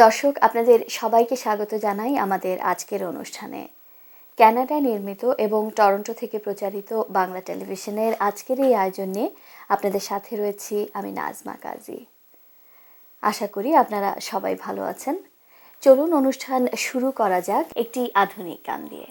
দর্শক, আপনাদের সবাইকে স্বাগত জানাই আমাদের আজকের অনুষ্ঠানে। কানাডায় নির্মিত এবং টরন্টো থেকে প্রচারিত বাংলা টেলিভিশনের আজকের এই আয়োজন নিয়ে আপনাদের সাথে রয়েছি আমি নাজমা কাজী। আশা করি আপনারা সবাই ভালো আছেন। চলুন অনুষ্ঠান শুরু করা যাক একটি আধুনিক গান দিয়ে।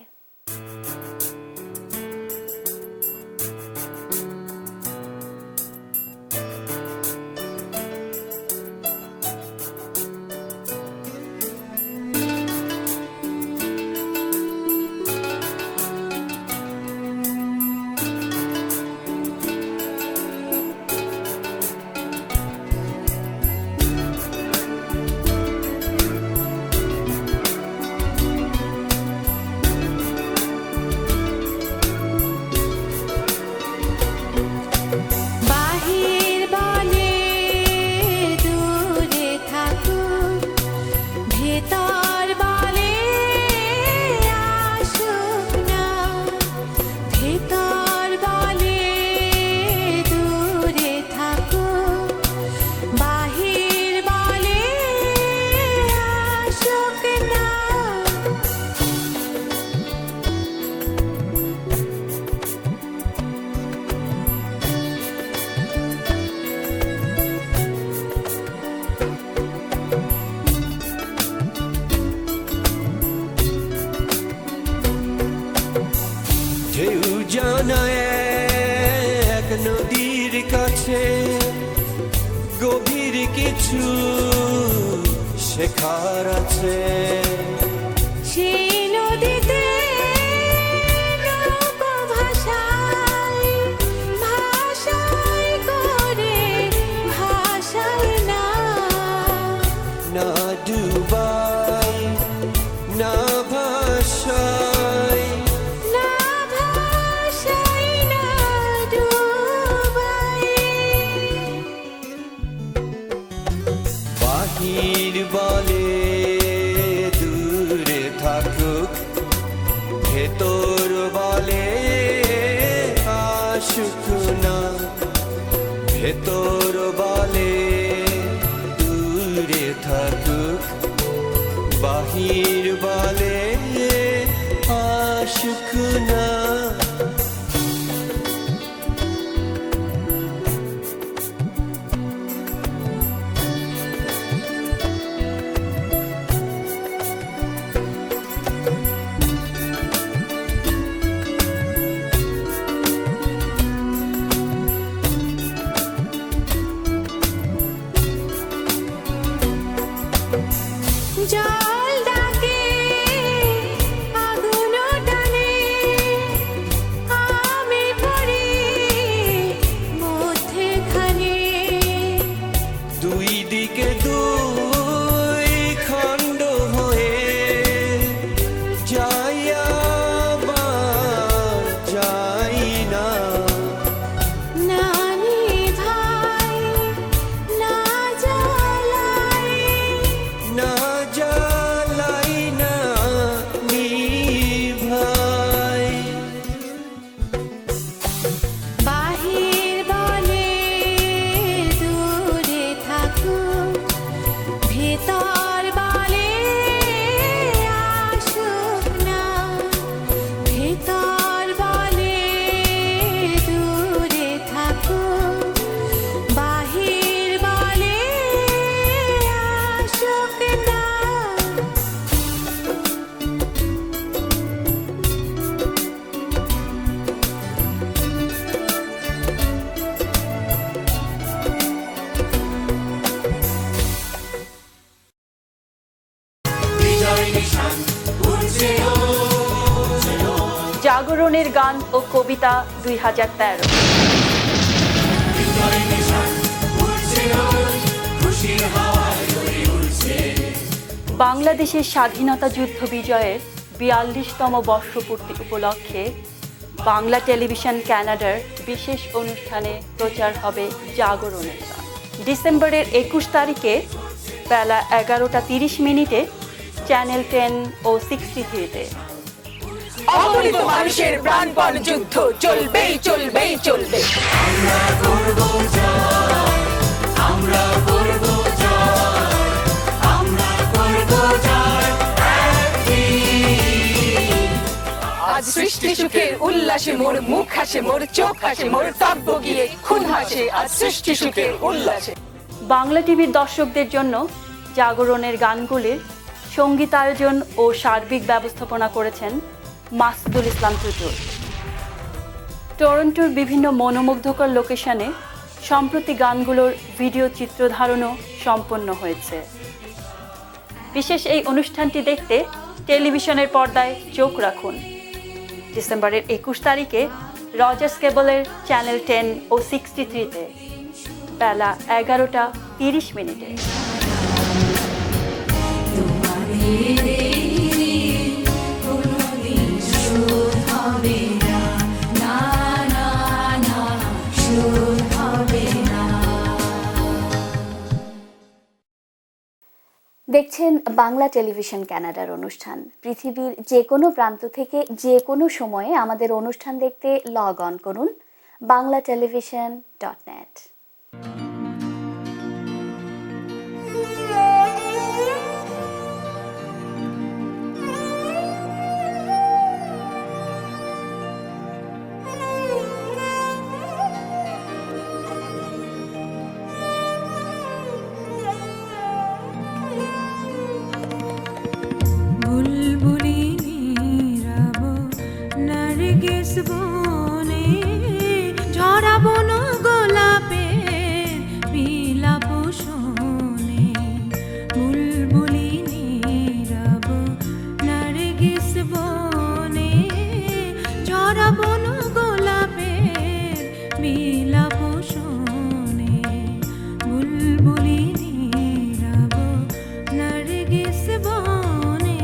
এক নদীর কাছে গভীর কিছু শেখার আছে। সেই নদীতে ভাষায় ভাষায় করে ভাষায় না ডুবাই না ভাষায় বাহির বলে দূরে থাকুক, ভেতর বলে আসুক না। ভেতর বলে দূরে থাকুক, বাহির বলে আসুক না। জল ডাকে আগুন টানে আমি পড়ি মধ্যেখানে। দুই দিকে দুই খণ্ড হয়ে যাই আবার যাই না। নানি ভাই না জ্বালাই না জ্বালাই না নিভাই। বাহির বলে দূরে থাকুক, ভেতর বলে আসুক না। ভেতর বলে দূরে থাকুক, বাহির বলে আসুক না। জাগরণের গান ও কবিতা 2013। বাংলাদেশের স্বাধীনতা যুদ্ধ বিজয়ের 42তম বর্ষপূর্তি উপলক্ষে বাংলা টেলিভিশন কানাডার বিশেষ অনুষ্ঠানে প্রচার হবে জাগরণের গান। ডিসেম্বরের 21 তারিখে বেলা 11:30 চ্যানেল 10 ও 63-তে। অগণিত মানুষের প্রাণপণ যুদ্ধ চলবেই চলবেই চলবে। আমরা করব জয়, আমরা করব জয়, আমরা আজ সৃষ্টি সুখের উল্লাসে মোর মুখ হাসে, মোর চোখ হাসে, মোর কাব্য গিয়ে খুন হাসে। আজ সৃষ্টি সুখের উল্লাসে। বাংলা টিভির দর্শকদের জন্য জাগরণের গানগুলির সঙ্গীতায়োজন ও সার্বিক ব্যবস্থাপনা করেছেন মাসুদুল ইসলাম টুটুল। টরন্টোর বিভিন্ন মনোমুগ্ধকর লোকেশনে সম্প্রতি গানগুলোর ভিডিও চিত্রধারণও সম্পন্ন হয়েছে। বিশেষ এই অনুষ্ঠানটি দেখতে টেলিভিশনের পর্দায় চোখ রাখুন ডিসেম্বরের 21 তারিখে রজার্স কেবলের চ্যানেল 10 ও 63-তে বেলা 11:30। দেখছেন বাংলা টেলিভিশন কানাডার অনুষ্ঠান। পৃথিবীর যে কোনো প্রান্ত থেকে যে কোনো সময়ে আমাদের অনুষ্ঠান দেখতে লগ অন করুন banglatelevision.net। বুলবুলি নীরব নারগিস বনে ঝরাবো না গোলাপের বিলাপ শোনে। বুলবুলি নীরব নারগিস বনে ঝরাবো না গোলাপের বিলাপ শোনে। বুলবুলি নীরব নারগিস বনে।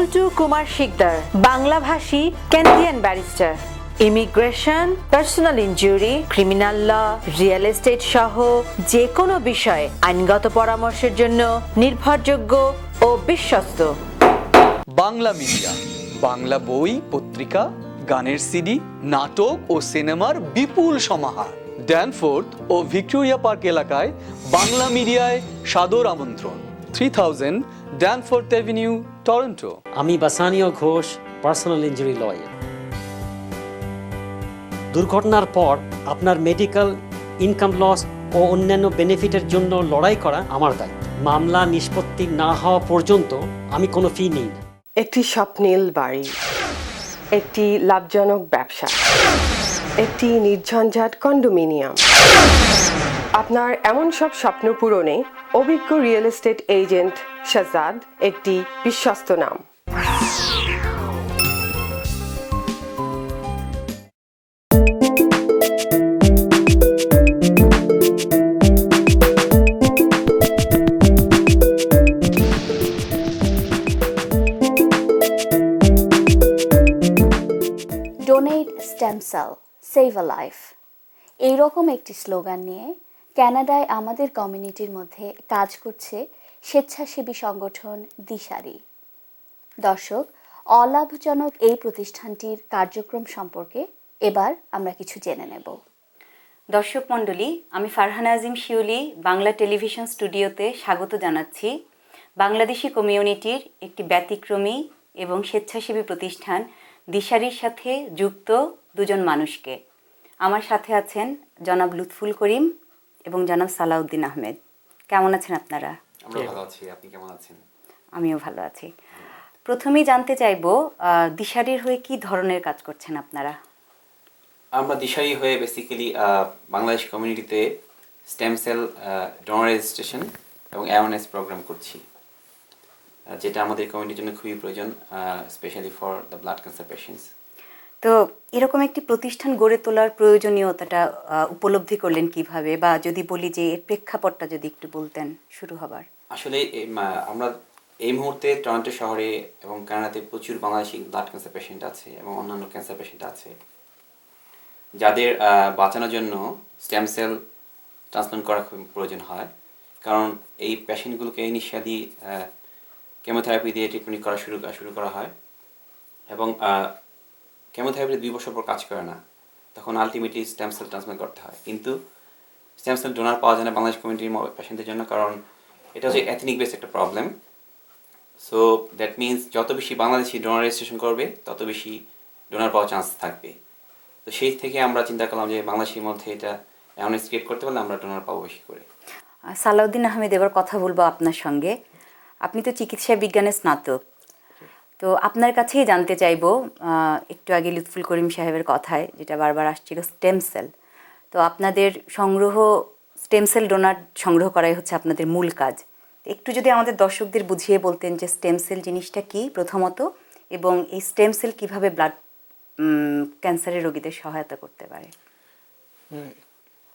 টুটু কুমার শিকদার, বাংলাভাষী Canadian barrister, immigration, personal injury, criminal law, real estate সহ যে কোনো বিষয়ে আইনগত পরামর্শের জন্য নির্ভরযোগ্য ও বিশ্বস্ত। বাংলা মিডিয়া, বাংলা বই, পত্রিকা, গানের সিডি, নাটক ও সিনেমার বিপুল সমাহার। ড্যানফোর্থ ও ভিক্টোরিয়া পার্ক এলাকায় বাংলা মিডিয়ায় সাদর আমন্ত্রণ। 3000 ড্যানফোর্থ অ্যাভিনিউ, টরন্টো। আমি বাসানীয় ঘোষ, পার্সোনাল ইনজুরি লয়ার। দুর্ঘটনার পর আপনার মেডিকেল, ইনকাম লস ও অন্যান্য বেনিফিটের জন্য লড়াই করা আমার দায়িত্ব। মামলা নিষ্পত্তি না হওয়া পর্যন্ত আমি কোনো ফি নিই না। একটি স্বপ্নীল বাড়ি, একটি লাভজনক ব্যবসা, একটি নির্ঝঞ্ঝাট কন্ডোমিনিয়াম। আপনার এমন সব স্বপ্ন পূরণে অভিজ্ঞ রিয়েল এস্টেট এজেন্ট শাহজাদ একটি বিশ্বস্ত নাম। ডোনেট স্টেম সেল, সেভ আ লাইফ, এইরকম একটি স্লোগান নিয়ে কানাডায় আমাদের কমিউনিটির মধ্যে কাজ করছে স্বেচ্ছাসেবী সংগঠন দিশারি। দর্শক, অলাভজনক এই প্রতিষ্ঠানটির কার্যক্রম সম্পর্কে এবার আমরা কিছু জেনে নেব। দর্শক মণ্ডলী, আমি ফারহানা আজিম শিউলি বাংলা টেলিভিশন স্টুডিওতে স্বাগত জানাচ্ছি বাংলাদেশি কমিউনিটির একটি ব্যতিক্রমী এবং স্বেচ্ছাসেবী প্রতিষ্ঠান দিশারির সাথে যুক্ত দুজন মানুষকে। আমার সাথে আছেন জনাব লুৎফুল করিম এবং জনাব সালাউদ্দিন আহমেদ। কেমন আছেন আপনারা? আমরা ভালো আছি, আপনি কেমন আছেন? আমিও ভালো আছি। প্রথমেই জানতে চাইব, দিশারির হয়ে কি ধরনের কাজ করছেন আপনারা? আমরা দিশারি হয়ে বেসিক্যালি বাংলাদেশ কমিউনিটিতে স্টেম সেল ডোনার রেজিস্ট্রেশন এবং অ্যাওয়ারনেস প্রোগ্রাম করছি, যেটা আমাদের কমিউনিটির জন্য খুবই প্রয়োজন, specially for the blood cancer patients. তো এরকম একটি প্রতিষ্ঠান গড়ে তোলার প্রয়োজনীয়তাটা উপলব্ধি করলেন কিভাবে, বা যদি বলি যে এর প্রেক্ষাপটটা যদি একটু বলতেন শুরু হবার। আসলে আমরা এই মুহূর্তে টরন্টো শহরে এবং কানাডাতে প্রচুর বাংলাদেশি ব্লাড ক্যান্সার পেশেন্ট আছে এবং অন্যান্য ক্যান্সার পেশেন্ট আছে, যাদের বাঁচানোর জন্য স্টেম সেল ট্রান্সপ্লান্ট করা খুব প্রয়োজন হয়। কারণ এই পেশেন্টগুলোকে ইনিশিয়ালি কেমোথেরাপি দিয়ে ট্রিটমেন্ট করা শুরু করা হয় এবং কেমোথেরাপি 2 বছর পর কাজ করে না, তখন আলটিমেটলি স্টেম সেল ট্রান্সপ্লান্ট করতে হয়। কিন্তু স্টেম সেল ডোনার পাওয়া যায় না বাংলাদেশ কমিউনিটির পেশেন্টদের জন্য, কারণ এটা হচ্ছে এথনিক বেস একটা প্রবলেম। সো দ্যাট মিনস যত বেশি বাংলাদেশি ডোনার রেজিস্ট্রেশন করবে তত বেশি ডোনার পাওয়ার চান্স থাকবে। তো সেই থেকে আমরা চিন্তা করলাম যে বাংলাদেশের মধ্যে এটা অ্যাওয়ারনেস ক্রিয়েট করতে পারলে আমরা ডোনার পাবো বেশি করে। সালাউদ্দিন আহমেদ, এবার কথা বলবো আপনার সঙ্গে। আপনি তো চিকিৎসা বিজ্ঞানের স্নাতক, তো আপনার কাছেই জানতে চাইবো, একটু আগে লুৎফুল করিম সাহেবের কথায় যেটা বারবার আসছিল স্টেম সেল, তো আপনাদের স্টেম সেল ডোনার সংগ্রহ করাই হচ্ছে আপনাদের মূল কাজ। একটু যদি আমাদের দর্শকদের বুঝিয়ে বলতেন যে স্টেম সেল জিনিসটা কি প্রথমত, এবং এই স্টেম সেল কীভাবে ব্লাড ক্যান্সারের রোগীদের সহায়তা করতে পারে।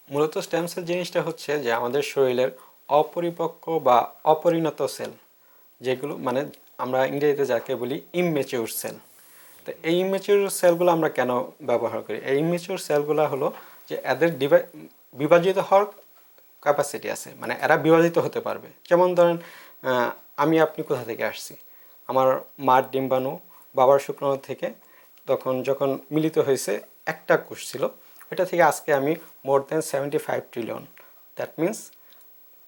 মূলত স্টেম সেল জিনিসটা হচ্ছে যে আমাদের শরীরের অপরিপক্ক বা অপরিণত সেল, যেগুলো মানে আমরা ইংরেজিতে যাকে বলি ইমম্যাচিউর সেল। তো এই ইমম্যাচিউর সেলগুলো আমরা কেন ব্যবহার করি? এই ইমম্যাচিউর সেলগুলো হলো যে এদের বিভাজিত হওয়ার ক্যাপাসিটি আছে, মানে এরা বিভাজিত হতে পারবে। যেমন ধরেন আপনি কোথা থেকে আসছি, আমার মার ডিম্বাণু বাবার শুক্রাণু থেকে যখন মিলিত হয়েছে একটা কোষ ছিল, এটা থেকে আজকে আমি মোর দেন 75 ট্রিলিয়ন, দ্যাট মিন্স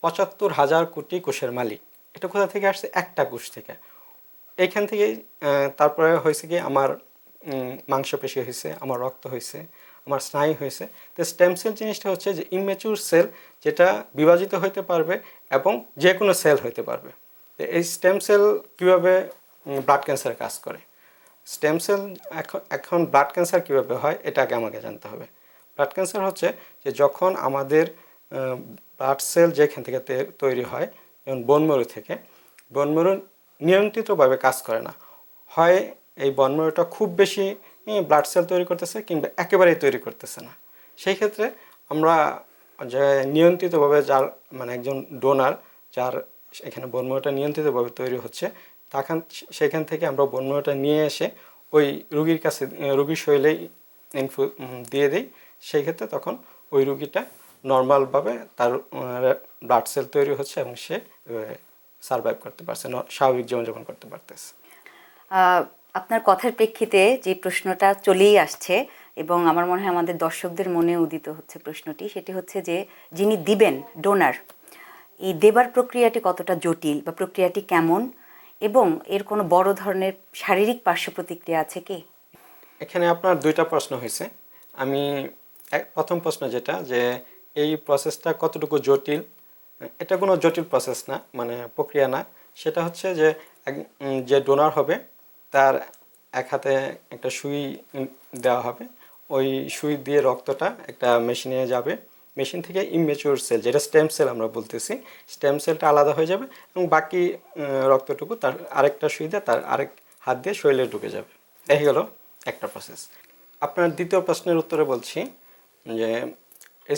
৭৫,০০০ কোটি কোষের মালিক। এটা কোথা থেকে আসছে? একটা কোষ থেকে। এইখান থেকেই তারপরে হয়েছে কি আমার মাংসপেশি হয়েছে, আমার রক্ত হয়েছে, আমার স্নায়ু হয়েছে। তো স্টেম সেল জিনিসটা হচ্ছে যে ইমম্যাচিউর সেল, যেটা বিভাজিত হতে পারবে এবং যে কোনো সেল হতে পারবে। তো এই স্টেম সেল কীভাবে ব্লাড ক্যান্সারে কাজ করে, স্টেম সেল এখন ব্লাড ক্যান্সার কীভাবে হয় এটা আগে আমাকে জানতে হবে। ব্লাড ক্যান্সার হচ্ছে যে যখন আমাদের ব্লাড সেল যেখান থেকে তৈরি হয়, যেমন বোন ম্যারো থেকে, বোন ম্যারো নিয়ন্ত্রিতভাবে কাজ করে না, হয় এই বোন ম্যারোটা খুব বেশি ব্লাড সেল তৈরি করতেছে কিংবা একেবারেই তৈরি করতেছে না। সেই ক্ষেত্রে আমরা যে নিয়ন্ত্রিতভাবে যার মানে একজন ডোনার যার এখানে বোন ম্যারোটা নিয়ন্ত্রিতভাবে তৈরি হচ্ছে, তখন সেখান থেকে আমরা বোন ম্যারোটা নিয়ে এসে ওই রুগীর কাছে রুগীর শরীরেই দিয়ে দিই। সেই ক্ষেত্রে তখন ওই রুগীটা নর্মালভাবে তার ব্লাড সেল তৈরি হচ্ছে এবং সে সারভাইভ করতে পারছে, স্বাভাবিক জীবনযাপন করতে পারতেছে। আপনার কথার প্রেক্ষিতে যে প্রশ্নটা চলেই আসছে এবং আমার মনে হয় আমাদের দর্শকদের মনে উদিত হচ্ছে প্রশ্নটি, সেটি হচ্ছে যে যিনি দিবেন ডোনার, এই দেবার প্রক্রিয়াটি কতটা জটিল বা প্রক্রিয়াটি কেমন এবং এর কোনো বড় ধরনের শারীরিক পার্শ্ব প্রতিক্রিয়া আছে কি? এখানে আপনার দুইটা প্রশ্ন হয়েছে। আমি প্রথম প্রশ্ন যেটা যে এই প্রসেসটা কতটুকু জটিল, এটা কোনো জটিল প্রসেস না, মানে প্রক্রিয়া না। সেটা হচ্ছে যে যে ডোনার হবে তার এক হাতে একটা সুই দেওয়া হবে, ওই সুই দিয়ে রক্তটা একটা মেশিনে যাবে, মেশিন থেকে ইমেচিউর সেল যেটা স্টেম সেল আমরা বলতেছি, স্টেম সেলটা আলাদা হয়ে যাবে এবং বাকি রক্তটুকু তার আরেকটা সুই দিয়ে তার আরেক হাত দিয়ে শরীরে ঢুকে যাবে। এই হলো একটা প্রসেস। আপনার দ্বিতীয় প্রশ্নের উত্তরে বলছি যে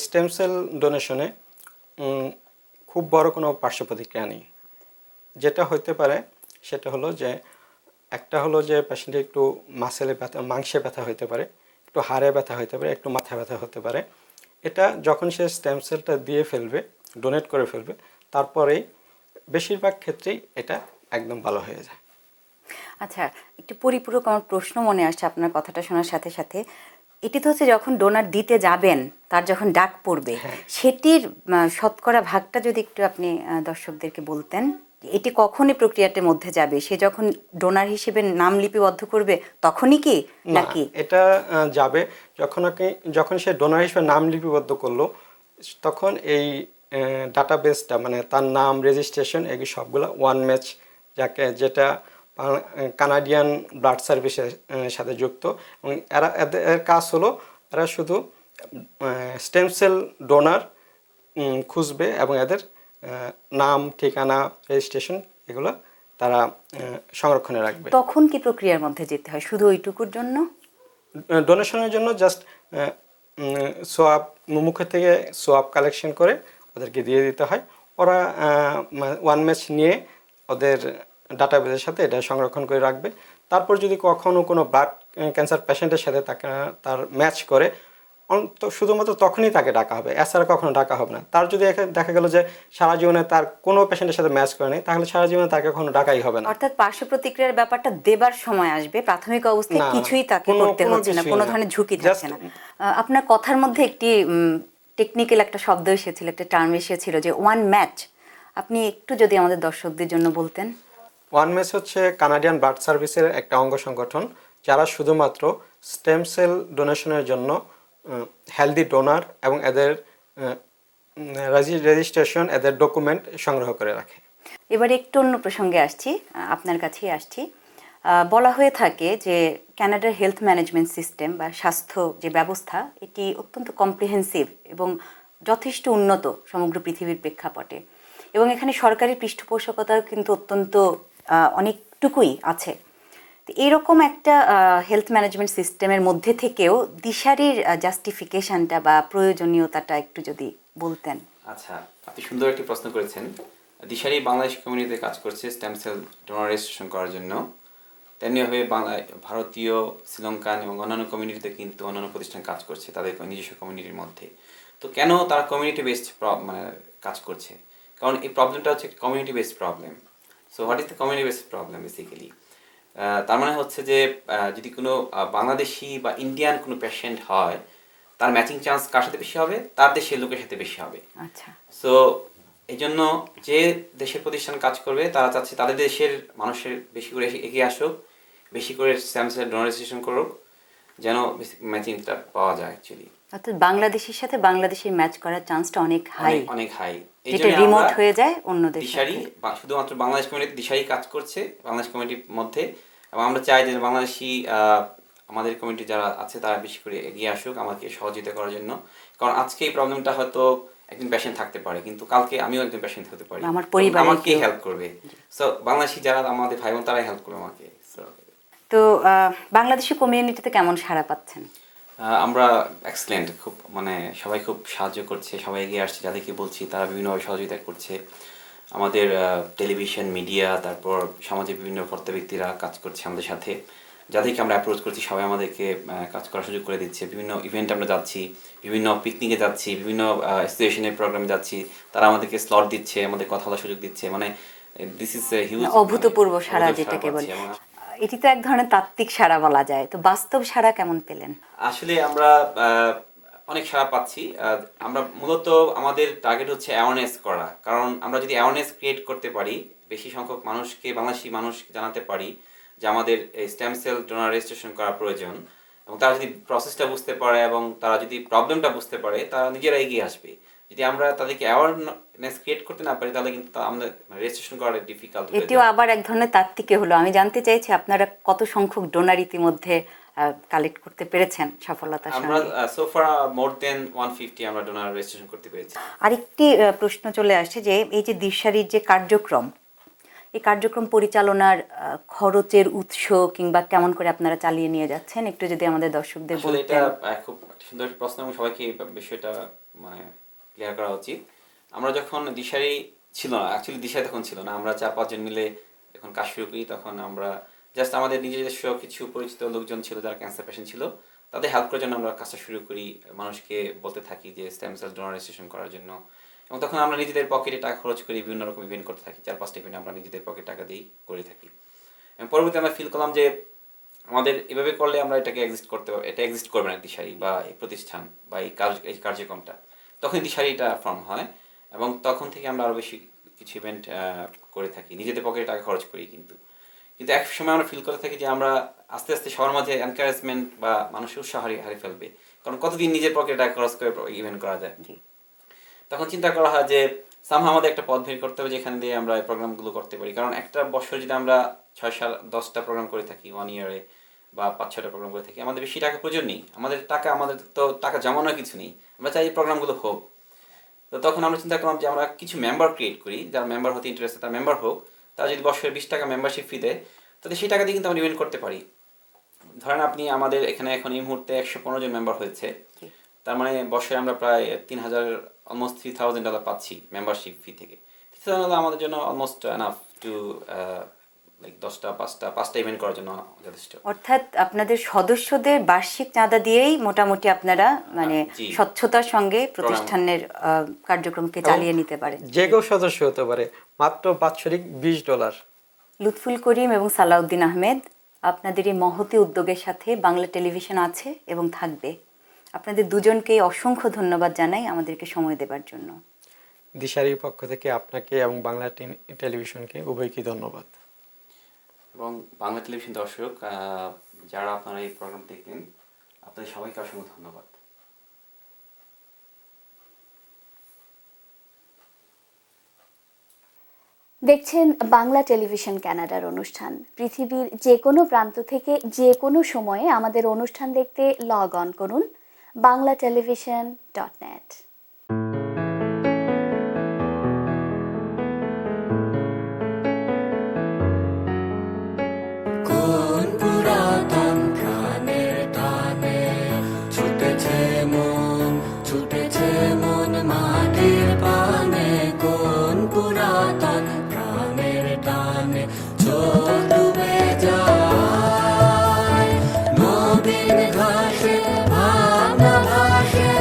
স্টেম সেল ডোনেশনে খুব বড় কোনো পার্শ্ব প্রতিক্রিয়া নেই। যেটা হতে পারে সেটা হলো যে একটা হলো যে পেশেন্টের একটু মাসেলে ব্যথা, মাংসে ব্যথা হতে পারে, একটু হাড়ে ব্যথা হতে পারে, একটু মাথা ব্যথা হতে পারে। এটা যখন সে স্টেম সেলটা দিয়ে ফেলবে, ডোনেট করে ফেলবে, তারপরেই বেশিরভাগ ক্ষেত্রেই এটা একদম ভালো হয়ে যায়। আচ্ছা, একটু পরিপূরক আমার প্রশ্ন মনে আসছে আপনার কথাটা শোনার সাথে সাথে। এটি তো হচ্ছে যখন ডোনার দিতে যাবেন তার যখন ডাক পড়বে, সেটির শতকরা ভাগটা যদি একটু আপনি দর্শকদেরকে বলতেন, এটি কখনই প্রক্রিয়াটির মধ্যে যাবে, সে যখন ডোনার হিসেবে নাম লিপিবদ্ধ করবে তখনই কি নাকি? এটা যাবে যখন সে ডোনার হিসেবে নাম লিপিবদ্ধ করলো, তখন এই ডাটাবেসটা মানে তার নাম, রেজিস্ট্রেশন, এগুলো সবগুলো ওয়ান ম্যাচ, যেটা কানাডিয়ান ব্লাড সার্ভিসের সাথে যুক্ত। এবং এর কাজ হলো এরা শুধু স্টেম সেল ডোনার খুঁজবে এবং এদের নাম, ঠিকানা, রেজিস্ট্রেশন এগুলো তারা সংরক্ষণে রাখবে। তখন কি প্রক্রিয়ার মধ্যে যেতে হয় শুধু ওইটুকুর জন্য? ডোনেশনের জন্য জাস্ট সোয়াব, মুখ থেকে সোয়াব কালেকশন করে ওদেরকে দিয়ে দিতে হয়। ওরা ওয়ান ম্যাচ নিয়ে ওদের ডাটাবেসের সাথে এটা সংরক্ষণ করে রাখবে। তারপর যদি কখনো কোনো ব্লাড ক্যান্সার পেশেন্টের সাথে তার ম্যাচ করে, শুধুমাত্র তখনই তাকে ডাকা হবে, এছাড়া কখনো ডাকা হবে না। তার যদি দেখা গেল যে সারা জীবনে তার কোনো পেশেন্টের সাথে ম্যাচ করে নেই, তাহলে সারা জীবনে তাকে কখনো ডাকাই হবে না। অর্থাৎ পার্শ্ব প্রতিক্রিয়ার ব্যাপারটা দেবার সময় আসবে, প্রাথমিক অবস্থায় কিছুই তাকে করতে হচ্ছে না, কোনো ধরনের ঝুঁকি থাকছে না। আপনার কথার মধ্যে একটি টেকনিক্যাল একটা শব্দ এসেছিল, একটা টার্ম এসেছিল যে ওয়ান ম্যাচ, আপনি একটু যদি আমাদের দর্শকদের জন্য বলতেন। ওয়ান ম্যাচ হচ্ছে কানাডিয়ান ব্লাড সার্ভিসের একটা অঙ্গ সংগঠন, যারা শুধুমাত্র স্টেম সেল ডোনেশনের জন্য হেলদি ডোনার এবং এদের রেজিস্ট্রেশন, এদের ডকুমেন্ট সংগ্রহ করে রাখে। এবার একটু অন্য প্রসঙ্গে আসছি, আপনার কাছেই আসছি। বলা হয়ে থাকে যে কানাডার হেলথ ম্যানেজমেন্ট সিস্টেম বা স্বাস্থ্য যে ব্যবস্থা, এটি অত্যন্ত কম্প্রিহেন্সিভ এবং যথেষ্ট উন্নত সমগ্র পৃথিবীর প্রেক্ষাপটে, এবং এখানে সরকারি পৃষ্ঠপোষকতা কিন্তু অত্যন্ত অনেকটুকুই আছে। তো এরকম একটা হেলথ ম্যানেজমেন্ট সিস্টেমের মধ্যে থেকেও দিশারির জাস্টিফিকেশনটা বা প্রয়োজনীয়তাটা একটু যদি বলতেন। আচ্ছা, আপনি সুন্দর একটি প্রশ্ন করেছেন। দিশারি বাংলাদেশ কমিউনিটিতে কাজ করছে স্টেম সেল ডোনার রেজিস্ট্রেশন করার জন্য। তেমনিভাবে ভারতীয়, শ্রীলঙ্কান এবং অন্যান্য কমিউনিটিতে কিন্তু অন্যান্য প্রতিষ্ঠান কাজ করছে তাদের নিজস্ব কমিউনিটির মধ্যে। তো কেন তারা কমিউনিটি বেসড মানে কাজ করছে? কারণ এই প্রবলেমটা হচ্ছে community based problem. So what is the community based problem basically? তার মানে হচ্ছে যে যদি কোনো বাংলাদেশি বা ইন্ডিয়ান কোনো পেশেন্ট হয়, তার ম্যাচিং চান্স কার সাথে বেশি হবে? তার দেশের লোকের সাথে বেশি হবে। আচ্ছা, সো এই জন্য যে দেশের প্রতিষ্ঠান কাজ করবে তারা চাচ্ছে তাদের দেশের মানুষের বেশি করে এগিয়ে আসুক, বেশি করে স্টেম সেল ডোনার রেজিস্ট্রেশন করুক, যেন ম্যাচিংটা পাওয়া যায় অ্যাকচুয়ালি। অর্থাৎ বাংলাদেশের সাথে বাংলাদেশের ম্যাচ করার চান্সটা অনেক হাই, অনেক হাই। যেটা রিমোট হয়ে যায় অন্য দেশে। দিশারি শুধুমাত্র বাংলাদেশ কমিউনিটি দিশারি কাজ করছে বাংলাদেশ কমিউনিটির মধ্যে, এবং আমরা চাই যে বাংলাদেশি আমাদের কমিউনিটি যারা আছে তারা বেশি করে এগিয়ে আসুক আমাকে সহযোগিতা করার জন্য। কারণ আজকে এই প্রবলেমটা হয়তো একজন পেশেন্ট থাকতে পারে, কিন্তু কালকে আমিও একজন পেশেন্ট হতে পারি, আমার পরিবার আমাকে হেল্প করবে। সো বাংলাদেশি যারা আমাদের ভাই বোন তারাই হেল্প করবে আমাকে। তো বাংলাদেশি কমিউনিটিতে কেমন সাড়া পাচ্ছেন? আমরা এক্সেলেন্ট, খুব মানে সবাই খুব সাহায্য করছে, সবাই এগিয়ে আসছে, যাদেরকে বলছি তারা বিভিন্নভাবে সহযোগিতা করছে। আমাদের টেলিভিশন মিডিয়া, তারপর সমাজের বিভিন্ন কর্তা ব্যক্তিরা কাজ করছে আমাদের সাথে, যাদেরকে আমরা অ্যাপ্রোচ করছি সবাই আমাদেরকে কাজ করার সুযোগ করে দিচ্ছে। বিভিন্ন ইভেন্টে আমরা যাচ্ছি, বিভিন্ন পিকনিকে যাচ্ছি, বিভিন্ন অ্যাসোসিয়েশনের প্রোগ্রামে যাচ্ছি, তারা আমাদেরকে স্লট দিচ্ছে, আমাদের কথা বলার সুযোগ দিচ্ছে। মানে দিস ইজ হিউজ, অভূতপূর্ব সাড়া যেটাকে বলে। এটি তো এক ধরনের তাত্ত্বিক সাড়া বলা যায়, তো বাস্তব সাড়া কেমন পেলেন? আসলে আমরা অনেক সাড়া পাচ্ছি। আমরা মূলত আমাদের টার্গেট হচ্ছে অ্যাওয়ারনেস করা, কারণ আমরা যদি অ্যাওয়ারনেস ক্রিয়েট করতে পারি, বেশি সংখ্যক মানুষকে, বাংলাদেশি মানুষকে জানাতে পারি যে আমাদের স্টেম সেল ডোনার রেজিস্ট্রেশন করা প্রয়োজন, এবং তারা যদি প্রসেসটা বুঝতে পারে এবং তারা যদি প্রবলেমটা বুঝতে পারে, তারা নিজেরা এগিয়ে আসবে। যদি আমরা তাদেরকে অ্যাওয়ারনেস ক্রিয়েট করতে না পারি, তাহলে কিন্তু আমাদের রেজিস্ট্রেশন করা ডিফিকাল্ট। এটিও আবার এক ধরনের তাত্ত্বিকে হলো। আমি জানতে চাইছি আপনারা কত সংখ্যক ডোনার ইতিমধ্যে কালেক্ট করতে পেরেছেন সফলতার সঙ্গে? আমরা সো ফার মোর দেন 150 আমরা ডোনার রেজিস্ট্রেশন করতে পেরেছি। আরেকটি প্রশ্ন চলে আসছে যে এই যে দিশারির যে কার্যক্রম, এই কার্যক্রম পরিচালনার খরচের উৎস কিংবা কেমন করে আপনারা চালিয়ে নিয়ে যাচ্ছেন, একটু যদি আমাদের দর্শকদের বলতেন। বলতেন। এটা খুব সুন্দর প্রশ্ন এবং সবাইকে এই বিষয়টা মানে ক্লিয়ার করা উচিত। আমরা যখন দিশারি ছিল না, অ্যাকচুয়ালি দিশারি তখন ছিল না, আমরা 4-5 জন মিলে যখন কাজ শুরু করি, তখন আমরা জাস্ট আমাদের নিজস্ব কিছু পরিচিত লোকজন ছিল যারা ক্যান্সার পেশেন্ট ছিল, তাদের হেল্প করার জন্য আমরা কাজটা শুরু করি, মানুষকে বলতে থাকি যে স্টেম সেল ডোনার রেজিস্ট্রেশন করার জন্য। এবং তখন আমরা নিজেদের পকেটে টাকা খরচ করি, বিভিন্ন রকম ইভেন্ট করতে থাকি, 4-5টা ইভেন্ট আমরা নিজেদের পকেটে টাকা দিয়েই করে থাকি। এবং পরবর্তীতে আমরা ফিল করলাম যে আমাদের এভাবে করলে আমরা এটাকে এক্সিস্ট করতে পারবো, এটা এক্সিস্ট করবে না দিশারি বা এই প্রতিষ্ঠান বা এই কার্যক্রমটা। তখন দিশারিটা ফর্ম হয় এবং তখন থেকে আমরা আরও বেশি কিছু ইভেন্ট করে থাকি, নিজেদের পকেটে টাকা খরচ করি। কিন্তু এক সময় আমরা ফিল করে থাকি যে আমরা আস্তে আস্তে সবার মাঝে এনকারেজমেন্ট বা মানুষের উৎসাহ হারিয়ে ফেলবে, কারণ কতদিন নিজের পকেটে টাকা খরচ করে ইভেন্ট করা যায়। তখন চিন্তা করা হয় যে সামহাও আমাদের একটা পথ বের করতে হবে যেখানে দিয়ে আমরা এই প্রোগ্রামগুলো করতে পারি। কারণ একটা বছর যদি আমরা 6-10টা প্রোগ্রাম করে থাকি, 1 ইয়ারে বা 5-6টা প্রোগ্রাম করে থাকি, আমাদের বেশি টাকা প্রয়োজন নেই। আমাদের তো টাকা জমানোর কিছু নেই, আমরা চাই এই প্রোগ্রামগুলো হোক। তো তখন আমরা চিন্তা করলাম যে আমরা কিছু মেম্বার ক্রিয়েট করি, যারা মেম্বার হতে ইন্টারেস্টেড তারা মেম্বার হোক, তারা যদি বছরে 20 টাকা মেম্বারশিপ ফি দেয়, তাহলে সেই টাকা দিয়ে কিন্তু আমরা ইভেন্ট করতে পারি। ধরেন আপনি আমাদের এখানে এখন এই মুহূর্তে 115 জন মেম্বার হয়েছে, তার মানে বছরে আমরা প্রায় অলমোস্ট $3,000 পাচ্ছি মেম্বারশিপ ফি থেকে। $3,000 আমাদের জন্য অলমোস্ট এনাফ টু লাইক 5টা ইভেন্ট করার জন্য যথেষ্ট। অর্থাৎ আপনাদের সদস্যদের বার্ষিক চাঁদা দিয়েই মোটামুটি আপনারা মানে স্বচ্ছতার সঙ্গে প্রতিষ্ঠানের কার্যক্রমকে চালিয়ে নিতে পারেন। যে কেউ সদস্য হতে পারে, মাত্র বাৎসরিক $20। লুৎফুল করিম এবং সালাউদ্দিন আহমেদ, আপনাদের এই মহতী উদ্যোগের সাথে বাংলা টেলিভিশন আছে এবং থাকবে। আপনাদের দুজনকেই অসংখ্য ধন্যবাদ জানাই আমাদেরকে সময় দেবার জন্য। দিশারির পক্ষ থেকে আপনাকে এবং বাংলা টেলিভিশনকে উভয়কে ধন্যবাদ। এবং বাংলা টেলিভিশন দর্শক যারা আপনারা এই প্রোগ্রাম দেখলেন, আপনাদের সবাইকে অসংখ্য ধন্যবাদ। দেখছেন বাংলা টেলিভিশন কানাডার অনুষ্ঠান। পৃথিবীর যে কোনো প্রান্ত থেকে যে কোনো সময়ে আমাদের অনুষ্ঠান দেখতে লগ অন করুন banglatelevision.net। কোন পুরাতন প্রাণের টানে ছুটেছে মন মাটির পানে, কোন পুরাতন প্রাণের টানে চোখ ডুবে যায় নবীন ঘাসে ভাবনা ভাসে।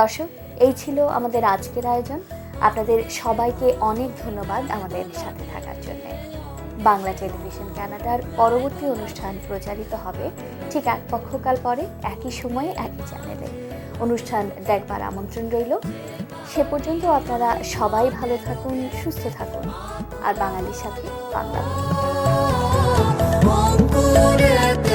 দর্শক, এই ছিল আমাদের আজকের আয়োজন। আপনাদের সবাইকে অনেক ধন্যবাদ আমাদের সাথে থাকার জন্য। বাংলা টেলিভিশন কানাডার পরবর্তী অনুষ্ঠান প্রচারিত হবে ঠিক এক পক্ষকাল পরে, একই সময়ে, একই চ্যানেলে। অনুষ্ঠান দেখবার আমন্ত্রণ রইল। সে পর্যন্ত আপনারা সবাই ভালো থাকুন, সুস্থ থাকুন, আর বাঙালির সাথে বাংলা। রংপুরেতে